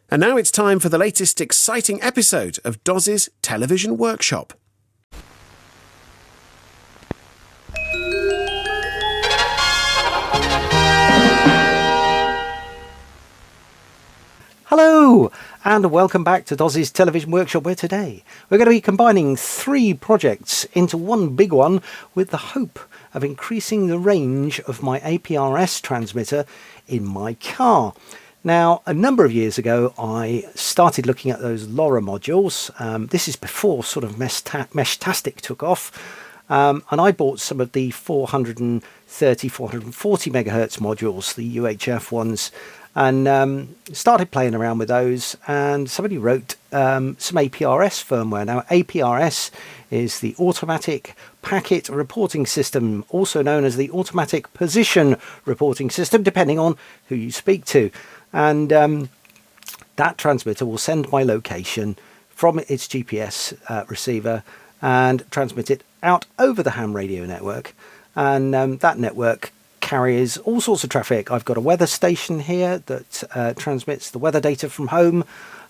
And now it's time for the latest exciting episode of Doz's Television Workshop. Hello and welcome back to Doz's Television Workshop, where today we're going to be combining 3 projects into one big one with the hope of increasing the range of my APRS transmitter in my car. Now, a number of years ago I started looking at those LoRa modules. This is before sort of Meshtastic took off, and I bought some of the 430, 440 megahertz modules, the UHF ones, and started playing around with those, and somebody wrote some APRS firmware. Now, APRS is the Automatic Packet Reporting System, also known as the Automatic Position Reporting System, depending on who you speak to. And that transmitter will send my location from its GPS receiver and transmit it out over the ham radio network. And that network carries all sorts of traffic. I've got a weather station here that transmits the weather data from home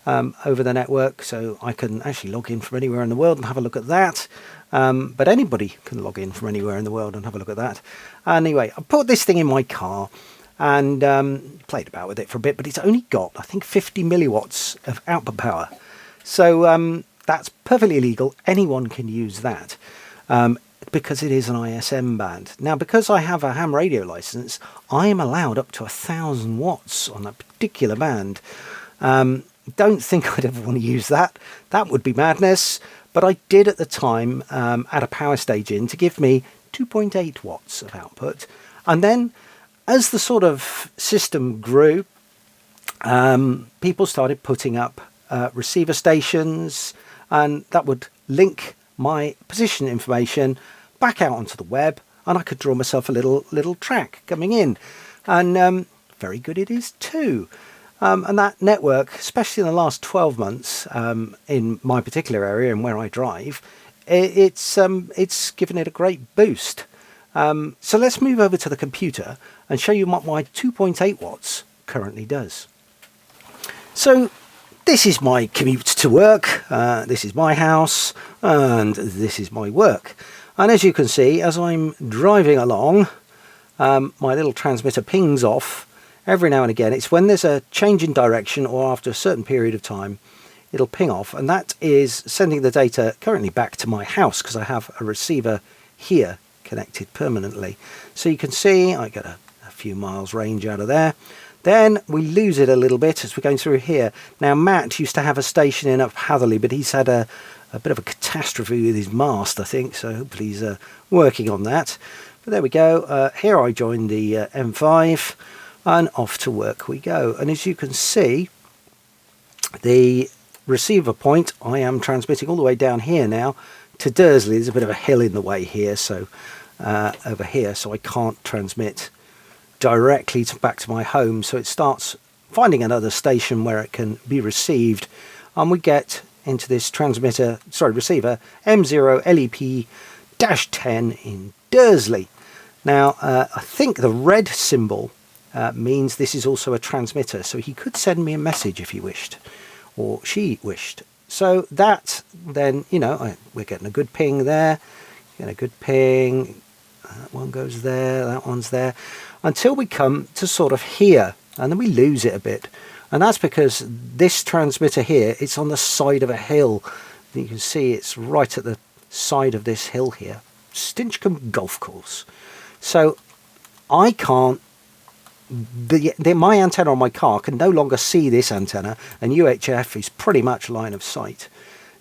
over the network, so I can actually log in from anywhere in the world and have a look at that. But anybody can log in from anywhere in the world and have a look at that. Anyway, I put this thing in my car and played about with it for a bit, but it's only got, I think, 50 milliwatts of output power. So that's perfectly legal. Anyone can use that. Because it is an ISM band. Now, because I have a ham radio license, I am allowed up to 1,000 watts on that particular band. Don't think I'd ever want to use that. That would be madness. But I did at the time add a power stage in to give me 2.8 watts of output. And then as the sort of system grew, people started putting up receiver stations, and that would link my position information back out onto the web, and I could draw myself a little track coming in, and very good it is too. And that network, especially in the last 12 months, in my particular area and where I drive, it's given it a great boost. So let's move over to the computer and show you what my 2.8 watts currently does. So this is my commute to work, this is my house, and this is my work. And as you can see, as I'm driving along, my little transmitter pings off every now and again. It's when there's a change in direction or after a certain period of time, it'll ping off. And that is sending the data currently back to my house, because I have a receiver here connected permanently. So you can see I get a few miles range out of there. Then we lose it a little bit as we're going through here. Now, Matt used to have a station in up Hatherley, but he's had a bit of a catastrophe with his mast, I think, so hopefully he's working on that. But there we go. Here I joined the M5, and off to work we go. And as you can see, the receiver point, I am transmitting all the way down here now to Dursley. There's a bit of a hill in the way here, so over here, so I can't transmit directly back to my home. So it starts finding another station where it can be received, and we get into this receiver M0 LEP-10 in Dursley. Now, I think the red symbol means this is also a transmitter, so he could send me a message if he wished, or she wished. So that then, you know, we're getting a good ping there, getting a good ping. That one goes there, that one's there, until we come to sort of here, and then we lose it a bit. And that's because this transmitter here, it's on the side of a hill. You can see it's right at the side of this hill here, Stinchcombe Golf Course. So I can't, my antenna on my car can no longer see this antenna, and UHF is pretty much line of sight.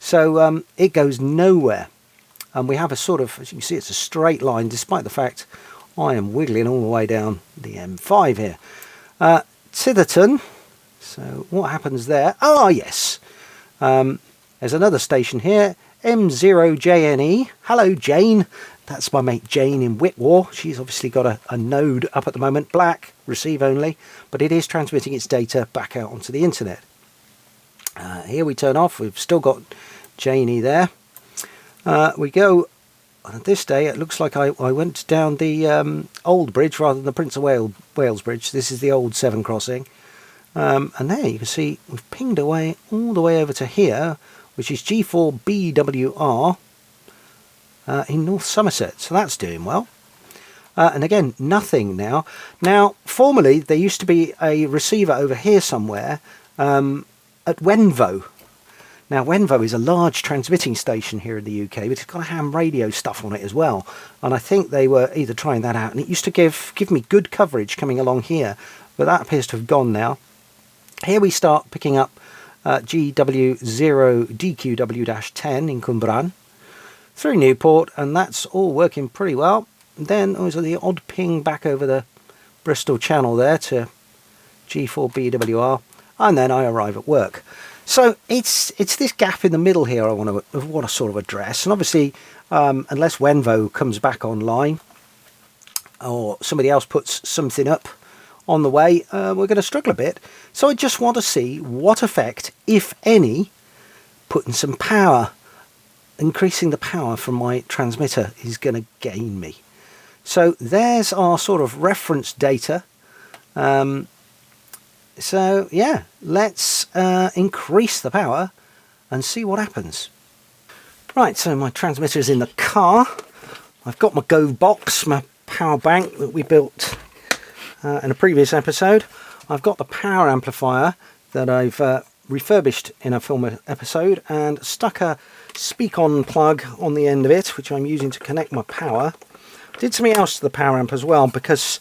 So it goes nowhere. And we have a sort of, as you can see, it's a straight line, despite the fact I am wiggling all the way down the M5 here. Titherton. So what happens there? Oh, yes. There's another station here, M0JNE. Hello, Jane. That's my mate Jane in Whitwar. She's obviously got a node up at the moment, black, receive only, but it is transmitting its data back out onto the internet. Here we turn off. We've still got Janey there. We go, on this day, it looks like I went down the old bridge rather than the Prince of Wales bridge. This is the old Severn crossing. And there you can see we've pinged away all the way over to here, which is G4BWR in North Somerset. So that's doing well. And again, nothing now. Now, formerly, there used to be a receiver over here somewhere at Wenvo. Now, Wenvo is a large transmitting station here in the UK, but it's got a ham radio stuff on it as well. And I think they were either trying that out, and it used to give me good coverage coming along here, but that appears to have gone now. Here we start picking up GW0DQW-10 in Cwmbran through Newport, and that's all working pretty well. Then there was the odd ping back over the Bristol channel there to G4BWR, and then I arrive at work. So it's this gap in the middle here I want to sort of address, and obviously unless Wenvo comes back online or somebody else puts something up on the way, we're going to struggle a bit. So I just want to see what effect, if any, putting some power, increasing the power from my transmitter is going to gain me. So there's our sort of reference data. So yeah, let's increase the power and see what happens. Right, so my transmitter is in the car. I've got my Go box, my power bank that we built in a previous episode. I've got the power amplifier that I've refurbished in a film episode and stuck a speak-on plug on the end of it, which I'm using to connect my power. Did something else to the power amp as well, because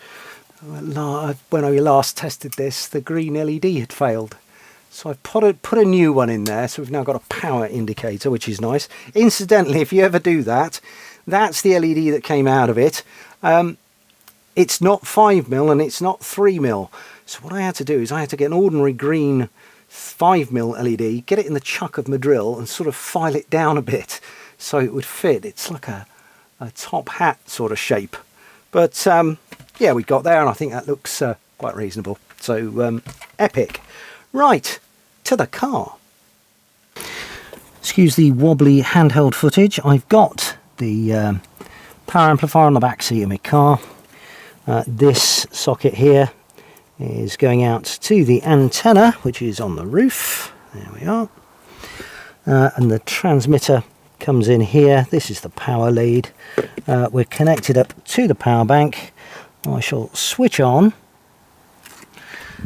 when I last tested this, the green LED had failed. So I put a new one in there, so we've now got a power indicator, which is nice. Incidentally, if you ever do that, that's the LED that came out of it. It's not 5mm and it's not 3mm. So what I had to do is I had to get an ordinary green 5mm LED, get it in the chuck of my drill and sort of file it down a bit so it would fit. It's like a top hat sort of shape. But yeah, we got there, and I think that looks quite reasonable. So epic. Right, to the car. Excuse the wobbly handheld footage. I've got the power amplifier on the back seat of my car. This socket here is going out to the antenna, which is on the roof. There we are. And the transmitter comes in here. This is the power lead. We're connected up to the power bank. I shall switch on.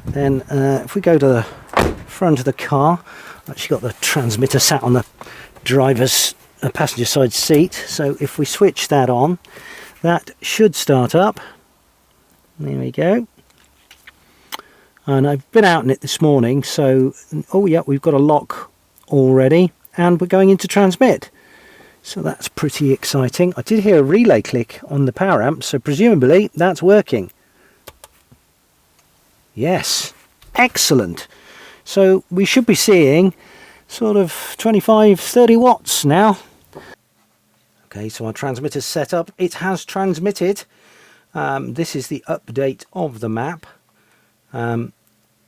Then if we go to the front of the car, I've actually got the transmitter sat on the driver's passenger side seat. So if we switch that on, that should start up. There we go. And I've been out in it this morning, so oh yeah, we've got a lock already, and we're going into transmit. So that's pretty exciting. I did hear a relay click on the power amp, so presumably that's working. Yes, excellent. So we should be seeing sort of 25-30 watts now. Okay, so our transmitter's set up. It has transmitted. This is the update of the map.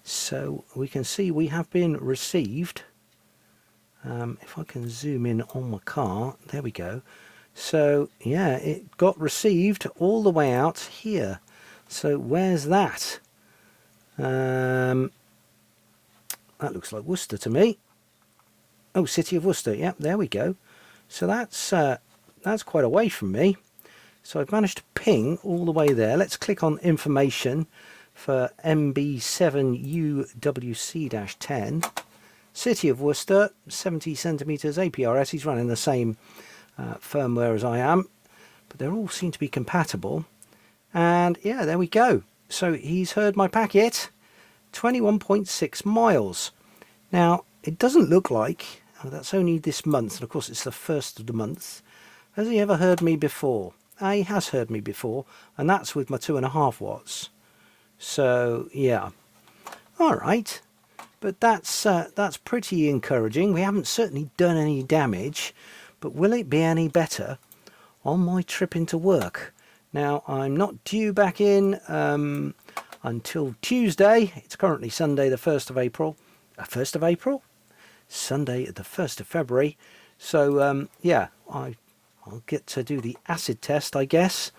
So we can see we have been received. If I can zoom in on my car, there we go. So yeah, it got received all the way out here. So where's that? That looks like Worcester to me. Oh, City of Worcester. Yep, there we go. So that's quite away from me. So I've managed to ping all the way there. Let's click on information for MB7UWC-10. City of Worcester, 70 centimetres APRS. He's running the same firmware as I am, but they all seem to be compatible. And yeah, there we go. So he's heard my packet, 21.6 miles. Now, it doesn't look like, that's only this month, and of course it's the first of the month. Has he ever heard me before? He has heard me before, and that's with my 2.5 watts. So yeah, all right. But that's pretty encouraging. We haven't certainly done any damage, but will it be any better on my trip into work? Now, I'm not due back in until Tuesday. It's currently Sunday the 1st of April. 1st of April? Sunday the 1st of February. So yeah, I'll get to do the acid test, I guess,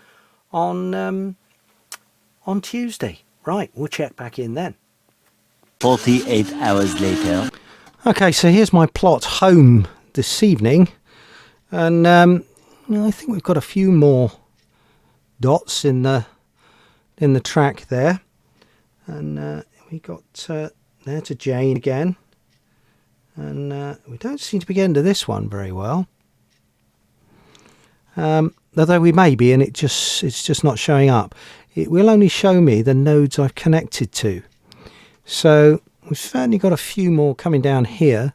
on Tuesday. Right, we'll check back in then. 48 hours later. Okay, so here's my plot home this evening, and I think we've got a few more dots in the track there, and we got there to Jane again, and we don't seem to be getting to this one very well, although we may be, and it's just not showing up. It will only show me the nodes I've connected to, so we've certainly got a few more coming down here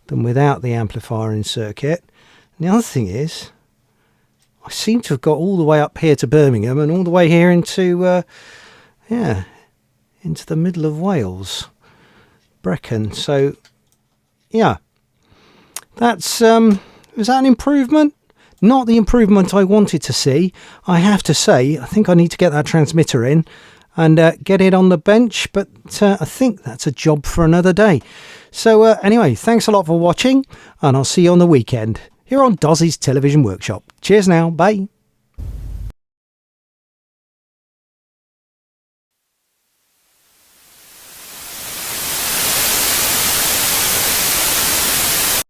than without the amplifier in circuit. And the other thing is, I seem to have got all the way up here to Birmingham and all the way here into into the middle of Wales, Brecon. So yeah, that's is that an improvement? Not the improvement I wanted to see, I have to say. I think I need to get that transmitter in and get it on the bench, but I think that's a job for another day. So anyway, thanks a lot for watching, and I'll see you on the weekend here on Doz's Television Workshop. Cheers now, bye.